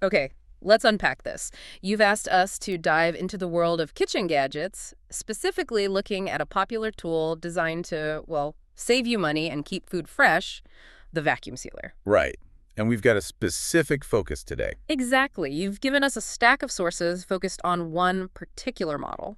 Okay, let's unpack this. You've asked us to dive into the world of kitchen gadgets, specifically looking at a popular tool designed to, well, save you money and keep food fresh, the vacuum sealer. Right. And we've got a specific focus today. Exactly. You've given us a stack of sources focused on one particular model,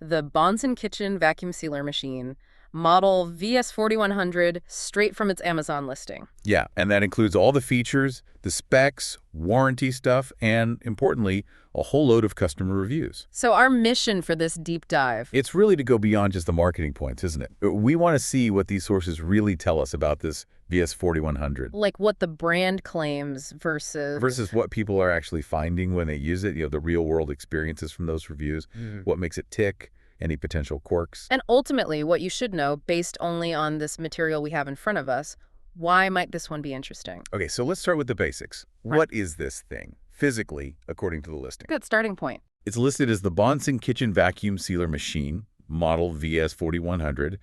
the Bonsenkitchen vacuum sealer machine, model VS4100, straight from its Amazon listing. Yeah, and that includes all the features, the specs, warranty stuff, and, importantly, a whole load of customer reviews. So our mission for this deep dive. It's really to go beyond just the marketing points, isn't it? We want to see what these sources really tell us about this VS4100. Like what the brand claims versus... Versus what people are actually finding when they use it, the real-world experiences from those reviews, what makes it tick, any potential quirks. And ultimately, what you should know, based only on this material we have in front of us, why might this one be interesting? Okay, so let's start with the basics. Right. What is this thing, physically, according to the listing? Good starting point. It's listed as the Bonsenkitchen vacuum sealer machine, model VS4100.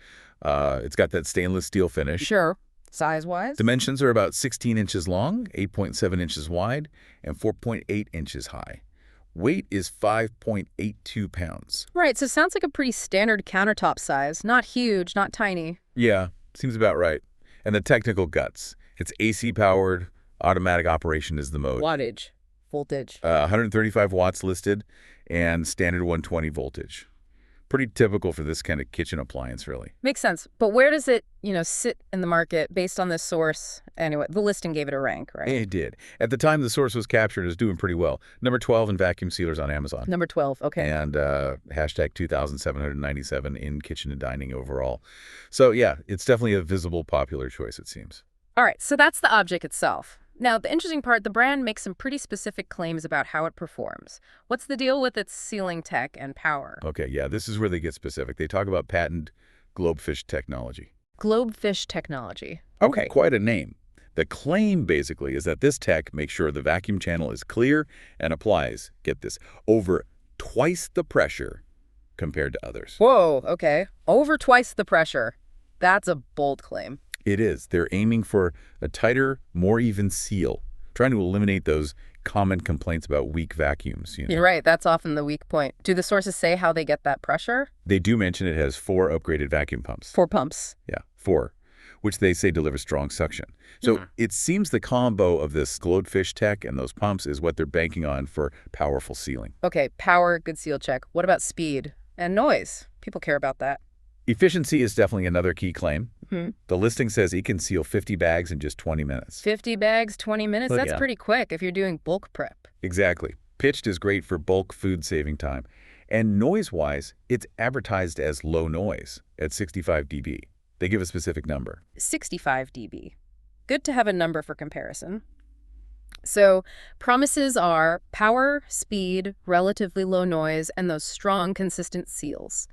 It's got that stainless steel finish. Sure. Size-wise? Dimensions are about 16 inches long, 8.7 inches wide, and 4.8 inches high. Weight is 5.82 pounds. Right, so sounds like a pretty standard countertop size. Not huge, not tiny. Yeah, seems about right. And the technical guts. It's AC-powered, automatic operation is the mode. Wattage. Voltage. 135 watts listed, and standard 120 voltage. Pretty typical for this kind of kitchen appliance, really. Makes sense. But where does it, sit in the market based on this source? Anyway, the listing gave it a rank, right? It did. At the time the source was captured, it was doing pretty well. Number 12 in vacuum sealers on Amazon. Number 12, okay. And hashtag 2,797 in kitchen and dining overall. So yeah, it's definitely a visible, popular choice, it seems. All right, so that's the object itself. Now, the interesting part, the brand makes some pretty specific claims about how it performs. What's the deal with its sealing tech and power? Okay, yeah, this is where they get specific. They talk about patented Globefish technology. Globefish technology. Okay, quite a name. The claim, basically, is that this tech makes sure the vacuum channel is clear and applies, get this, over twice the pressure compared to others. Whoa, okay. Over twice the pressure. That's a bold claim. It is. They're aiming for a tighter, more even seal, trying to eliminate those common complaints about weak vacuums. You're right. That's often the weak point. Do the sources say how they get that pressure? They do mention it has 4 upgraded vacuum pumps. 4 pumps. Yeah, 4, which they say deliver strong suction. So it seems the combo of this Globefish tech and those pumps is what they're banking on for powerful sealing. Okay, power, good seal check. What about speed and noise? People care about that. Efficiency is definitely another key claim. The listing says it can seal 50 bags in just 20 minutes. 50 bags, 20 minutes? Well, That's yeah. pretty quick if you're doing bulk prep. Exactly. Pitched is great for bulk food saving time. And noise-wise, it's advertised as low noise at 65 dB. They give a specific number. 65 dB. Good to have a number for comparison. So promises are power, speed, relatively low noise, and those strong, consistent seals.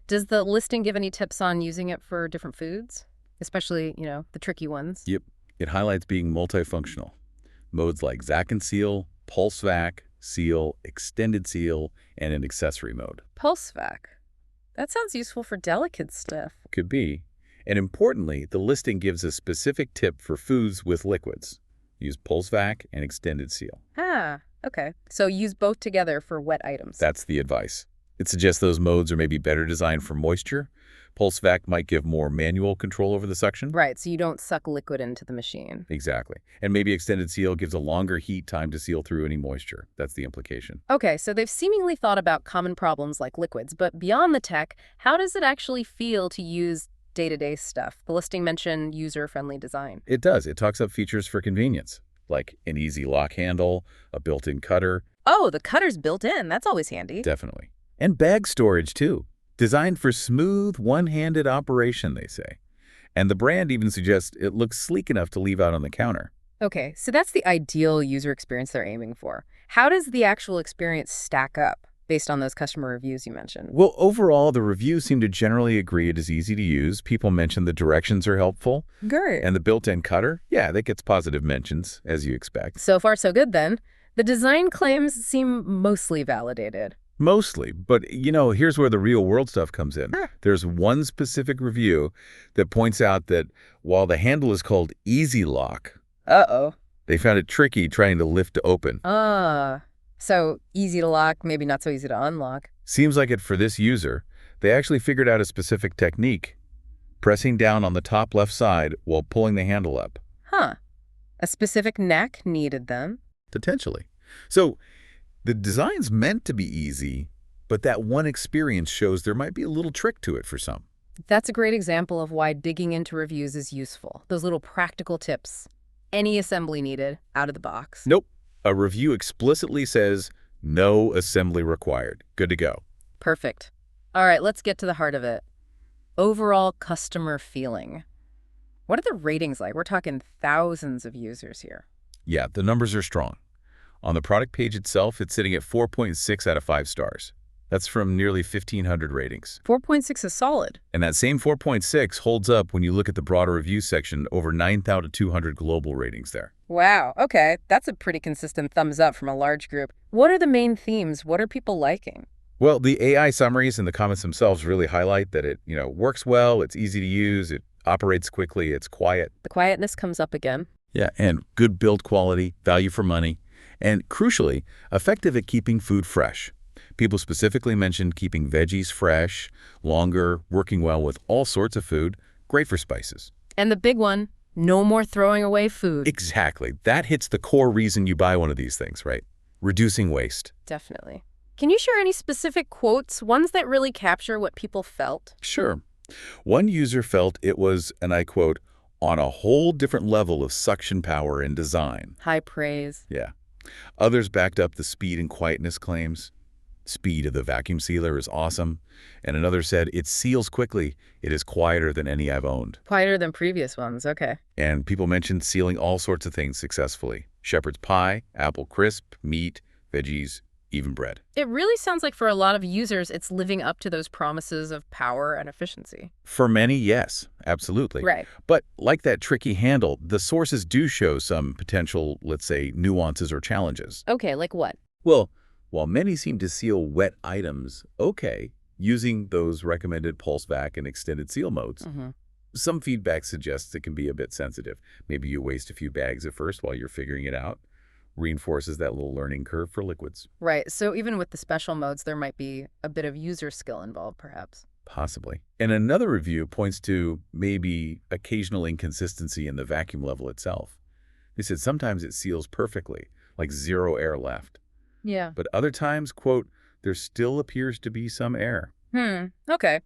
Does the listing give any tips on using it for different foods? Especially, the tricky ones. Yep. It highlights being multifunctional. Modes like Zac and Seal, Pulse Vac, Seal, Extended Seal, and an accessory mode. Pulse vac. That sounds useful for delicate stuff. Could be. And importantly, the listing gives a specific tip for foods with liquids. Use Pulse Vac and Extended Seal. Ah, okay. So use both together for wet items. That's the advice. It suggests those modes are maybe better designed for moisture. Pulse Vac might give more manual control over the suction. Right, so you don't suck liquid into the machine. Exactly. And maybe Extended Seal gives a longer heat time to seal through any moisture. That's the implication. Okay, so they've seemingly thought about common problems like liquids, but beyond the tech, how does it actually feel to use day-to-day stuff? The listing mentioned user-friendly design. It does. It talks up features for convenience, like an easy lock handle, a built-in cutter. Oh, the cutter's built in. That's always handy. Definitely. And bag storage, too. Designed for smooth, one-handed operation, they say. And the brand even suggests it looks sleek enough to leave out on the counter. Okay, so that's the ideal user experience they're aiming for. How does the actual experience stack up based on those customer reviews you mentioned? Well, overall, the reviews seem to generally agree it is easy to use. People mention the directions are helpful. Great. And the built-in cutter, yeah, that gets positive mentions, as you expect. So far, so good then. The design claims seem mostly validated. Mostly. But, here's where the real-world stuff comes in. There's one specific review that points out that while the handle is called Easy Lock, Uh-oh. They found it tricky trying to lift to open. So easy to lock, maybe not so easy to unlock. Seems like it for this user. They actually figured out a specific technique, pressing down on the top left side while pulling the handle up. Huh. A specific knack needed then. Potentially. So the design's meant to be easy, but that one experience shows there might be a little trick to it for some. That's a great example of why digging into reviews is useful. Those little practical tips. Any assembly needed, out of the box. Nope. A review explicitly says, no assembly required. Good to go. Perfect. All right, let's get to the heart of it. Overall customer feeling. What are the ratings like? We're talking thousands of users here. Yeah, the numbers are strong. On the product page itself, it's sitting at 4.6 out of 5 stars. That's from nearly 1,500 ratings. 4.6 is solid. And that same 4.6 holds up when you look at the broader review section, over 9,200 global ratings there. Wow, okay. That's a pretty consistent thumbs up from a large group. What are the main themes? What are people liking? Well, the AI summaries and the comments themselves really highlight that it, works well, it's easy to use, it operates quickly, it's quiet. The quietness comes up again. Yeah, and good build quality, value for money, and crucially, effective at keeping food fresh. People specifically mentioned keeping veggies fresh, longer, working well with all sorts of food, great for spices. And the big one, no more throwing away food. Exactly. That hits the core reason you buy one of these things, right? Reducing waste. Definitely. Can you share any specific quotes, ones that really capture what people felt? Sure. One user felt it was, and I quote, on a whole different level of suction power and design. High praise. Yeah. Others backed up the speed and quietness claims. Speed of the vacuum sealer is awesome. And another said, it seals quickly. It is quieter than any I've owned. Quieter than previous ones, okay. And people mentioned sealing all sorts of things successfully. Shepherd's pie, apple crisp, meat, veggies, even bread. It really sounds like for a lot of users, it's living up to those promises of power and efficiency. For many, yes, absolutely. Right. But like that tricky handle, the sources do show some potential, let's say, nuances or challenges. Okay, like what? Well, while many seem to seal wet items okay, using those recommended pulse vac and extended seal modes, some feedback suggests it can be a bit sensitive. Maybe you waste a few bags at first while you're figuring it out. Reinforces that little learning curve for liquids. Right, so even with the special modes, there might be a bit of user skill involved, perhaps. Possibly. And another review points to maybe occasional inconsistency in the vacuum level itself. They said sometimes it seals perfectly, like zero air left. Yeah. But other times, quote, there still appears to be some air. Okay.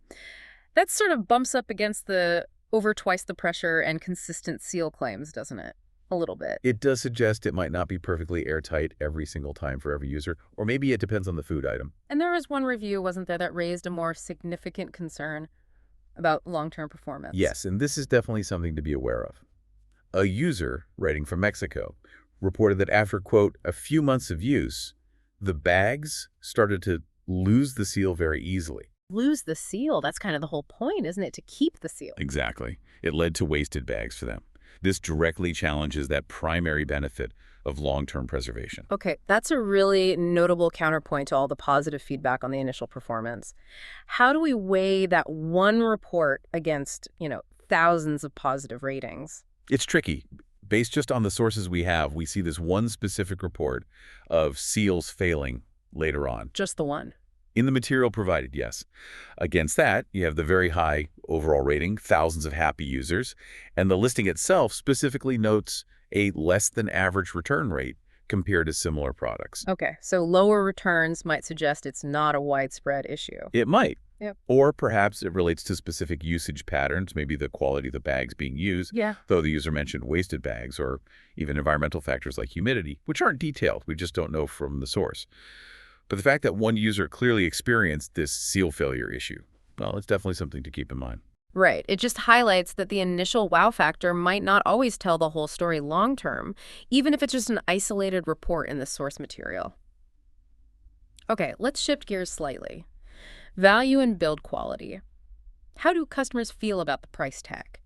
That sort of bumps up against the over twice the pressure and consistent seal claims, doesn't it? A little bit. It does suggest it might not be perfectly airtight every single time for every user, or maybe it depends on the food item. And there was one review, wasn't there, that raised a more significant concern about long-term performance? Yes, and this is definitely something to be aware of. A user, writing from Mexico, reported that after, quote, a few months of use, the bags started to lose the seal very easily. Lose the seal? That's kind of the whole point, isn't it? To keep the seal. Exactly. It led to wasted bags for them. This directly challenges that primary benefit of long-term preservation. Okay, that's a really notable counterpoint to all the positive feedback on the initial performance. How do we weigh that one report against, thousands of positive ratings? It's tricky. Based just on the sources we have, we see this one specific report of seals failing later on. Just the one. In the material provided, yes. Against that, you have the very high overall rating, thousands of happy users, and the listing itself specifically notes a less than average return rate compared to similar products. Okay, so lower returns might suggest it's not a widespread issue. It might. Yep. Or perhaps it relates to specific usage patterns, maybe the quality of the bags being used, though the user mentioned wasted bags, or even environmental factors like humidity, which aren't detailed. We just don't know from the source. But the fact that one user clearly experienced this seal failure issue, well, it's definitely something to keep in mind. Right. It just highlights that the initial wow factor might not always tell the whole story long term, even if it's just an isolated report in the source material. Okay, let's shift gears slightly. Value and build quality. How do customers feel about the price tag?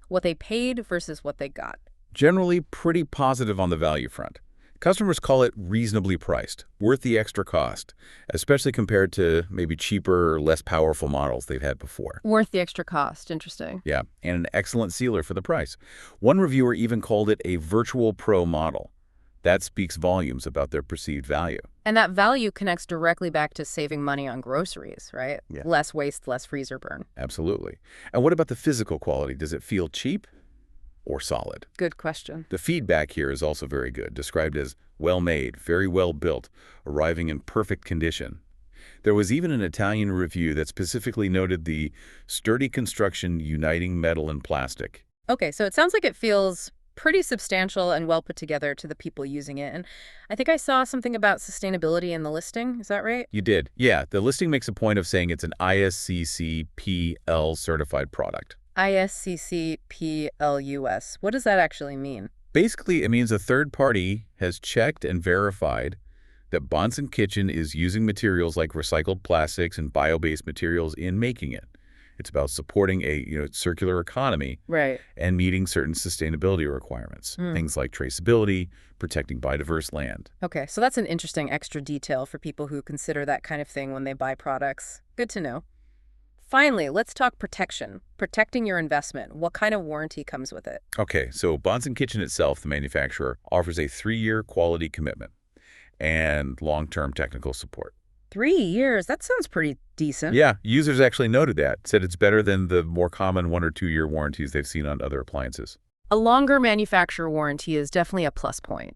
What they paid versus what they got? Generally pretty positive on the value front. Customers call it reasonably priced, worth the extra cost, especially compared to maybe cheaper or less powerful models they've had before. Worth the extra cost. Interesting. Yeah, and an excellent sealer for the price. One reviewer even called it a virtual pro model. That speaks volumes about their perceived value. And that value connects directly back to saving money on groceries, right? Yeah. Less waste, less freezer burn. Absolutely. And what about the physical quality? Does it feel cheap or solid? Good question. The feedback here is also very good, described as well-made, very well built, arriving in perfect condition. There was even an Italian review that specifically noted the sturdy construction uniting metal and plastic. Okay, so it sounds like it feels pretty substantial and well put together to the people using it. And I think I saw something about sustainability in the listing. Is that right? You did. Yeah, the listing makes a point of saying it's an ISCC-PL certified product. ISCC-PLUS. What does that actually mean? Basically, it means a third party has checked and verified that Bonsenkitchen is using materials like recycled plastics and bio-based materials in making it. It's about supporting a circular economy and meeting certain sustainability requirements, things like traceability, protecting biodiverse land. Okay, so that's an interesting extra detail for people who consider that kind of thing when they buy products. Good to know. Finally, let's talk protection. Protecting your investment. What kind of warranty comes with it? Okay, so Bonsenkitchen itself, the manufacturer, offers a 3-year quality commitment and long-term technical support. 3 years? That sounds pretty decent. Yeah, users actually noted that, said it's better than the more common 1- or 2-year warranties they've seen on other appliances. A longer manufacturer warranty is definitely a plus point.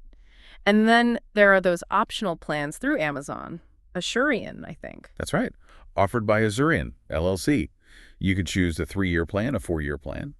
And then there are those optional plans through Amazon. Asurion, I think. That's right. Offered by Asurion, LLC. You could choose a 3-year plan, a 4-year plan,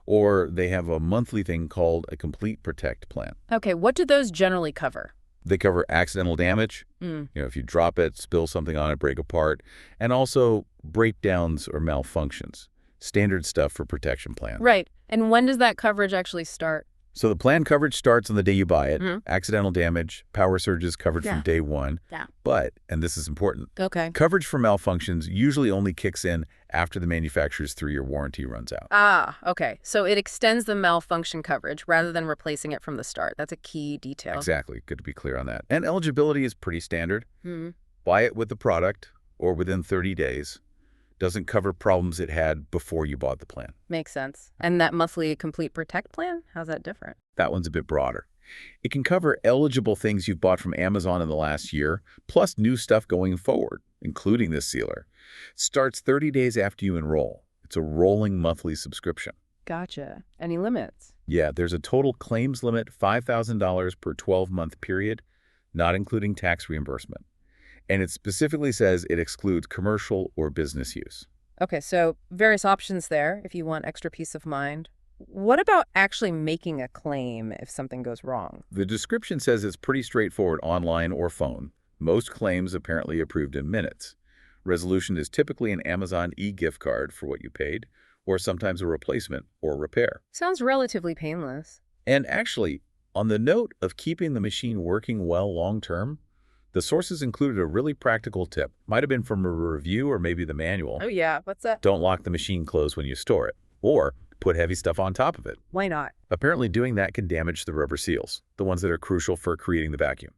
or they have a monthly thing called a Complete Protect plan. Okay, what do those generally cover? They cover accidental damage, if you drop it, spill something on it, break apart, and also breakdowns or malfunctions. Standard stuff for protection plans. Right. And when does that coverage actually start? So the plan coverage starts on the day you buy it. Accidental damage, power surges covered from day one. Yeah. But, and this is important, coverage for malfunctions usually only kicks in after the manufacturer's 3-year warranty runs out. Ah, okay. So it extends the malfunction coverage rather than replacing it from the start. That's a key detail. Exactly. Good to be clear on that. And eligibility is pretty standard. Buy it with the product or within 30 days. Doesn't cover problems it had before you bought the plan. Makes sense. And that monthly Complete Protect plan? How's that different? That one's a bit broader. It can cover eligible things you've bought from Amazon in the last year, plus new stuff going forward, including this sealer. It starts 30 days after you enroll. It's a rolling monthly subscription. Gotcha. Any limits? Yeah, there's a total claims limit, $5,000 per 12-month period, not including tax reimbursement. And it specifically says it excludes commercial or business use. Okay, so various options there if you want extra peace of mind. What about actually making a claim if something goes wrong? The description says it's pretty straightforward online or phone. Most claims apparently approved in minutes. Resolution is typically an Amazon e-gift card for what you paid, or sometimes a replacement or repair. Sounds relatively painless. And actually, on the note of keeping the machine working well long-term, the sources included a really practical tip. Might have been from a review or maybe the manual. Oh yeah, what's that? Don't lock the machine closed when you store it, or put heavy stuff on top of it. Why not? Apparently doing that can damage the rubber seals, the ones that are crucial for creating the vacuum.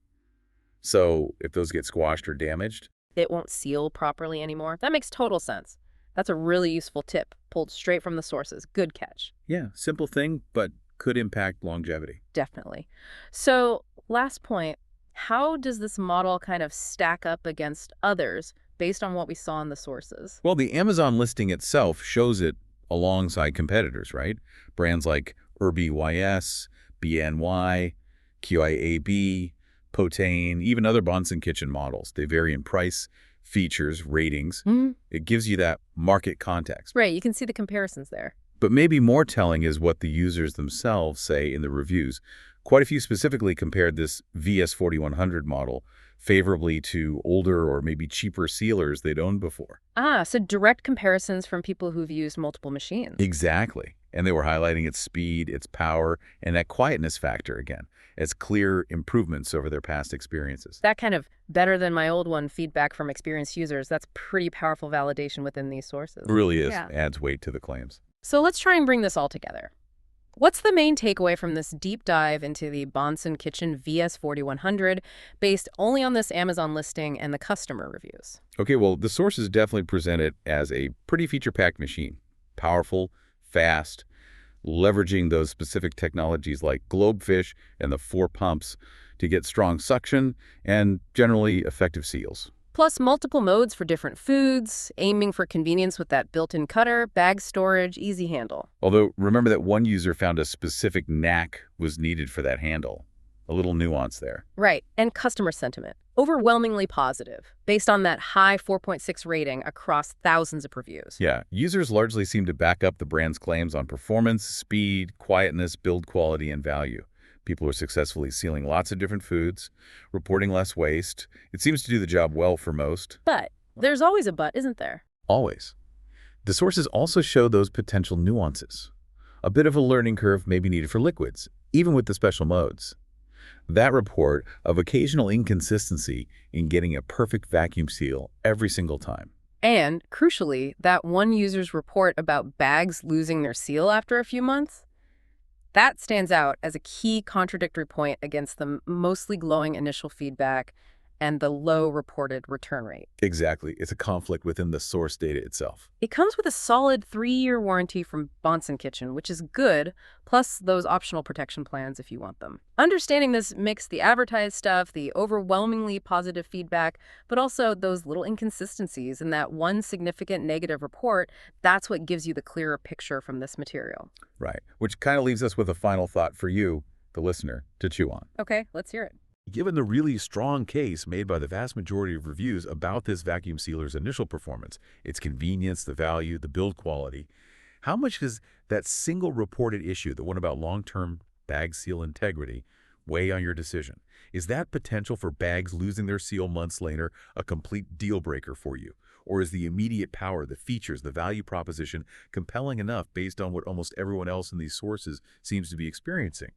So if those get squashed or damaged, it won't seal properly anymore. That makes total sense. That's a really useful tip, pulled straight from the sources. Good catch. Yeah, simple thing, but could impact longevity. Definitely. So last point, how does this model kind of stack up against others based on what we saw in the sources? Well, the Amazon listing itself shows it alongside competitors, right? Brands like YS, BNY, QIAB, Potane, even other Bonsenkitchen models. They vary in price, features, ratings. It gives you that market context. Right, you can see the comparisons there. But maybe more telling is what the users themselves say in the reviews. Quite a few specifically compared this VS4100 model favorably to older or maybe cheaper sealers they'd owned before. Ah, so direct comparisons from people who've used multiple machines. Exactly. And they were highlighting its speed, its power, and that quietness factor again as clear improvements over their past experiences. That kind of better than my old one feedback from experienced users, that's pretty powerful validation within these sources. It really is. Yeah. Adds weight to the claims. So let's try and bring this all together. What's the main takeaway from this deep dive into the Bonsenkitchen VS4100 based only on this Amazon listing and the customer reviews? Okay, well, the sources definitely present it as a pretty feature-packed machine. Powerful, fast, leveraging those specific technologies like Globefish and the 4 pumps to get strong suction and generally effective seals. Plus, multiple modes for different foods, aiming for convenience with that built-in cutter, bag storage, easy handle. Although, remember that one user found a specific knack was needed for that handle. A little nuance there. Right, and customer sentiment. Overwhelmingly positive, based on that high 4.6 rating across thousands of reviews. Yeah, users largely seem to back up the brand's claims on performance, speed, quietness, build quality, and value. People are successfully sealing lots of different foods, reporting less waste. It seems to do the job well for most. But there's always a but, isn't there? Always. The sources also show those potential nuances. A bit of a learning curve may be needed for liquids, even with the special modes. That report of occasional inconsistency in getting a perfect vacuum seal every single time. And, crucially, that one user's report about bags losing their seal after a few months, that stands out as a key contradictory point against the mostly glowing initial feedback and the low reported return rate. Exactly. It's a conflict within the source data itself. It comes with a solid 3-year warranty from Bonsenkitchen, which is good, plus those optional protection plans if you want them. Understanding this mix the advertised stuff, the overwhelmingly positive feedback, but also those little inconsistencies in that one significant negative report, that's what gives you the clearer picture from this material. Right. Which kind of leaves us with a final thought for you, the listener, to chew on. Okay, let's hear it. Given the really strong case made by the vast majority of reviews about this vacuum sealer's initial performance, its convenience, the value, the build quality, how much does that single reported issue, the one about long-term bag seal integrity, weigh on your decision? Is that potential for bags losing their seal months later a complete deal breaker for you? Or is the immediate power, the features, the value proposition compelling enough based on what almost everyone else in these sources seems to be experiencing?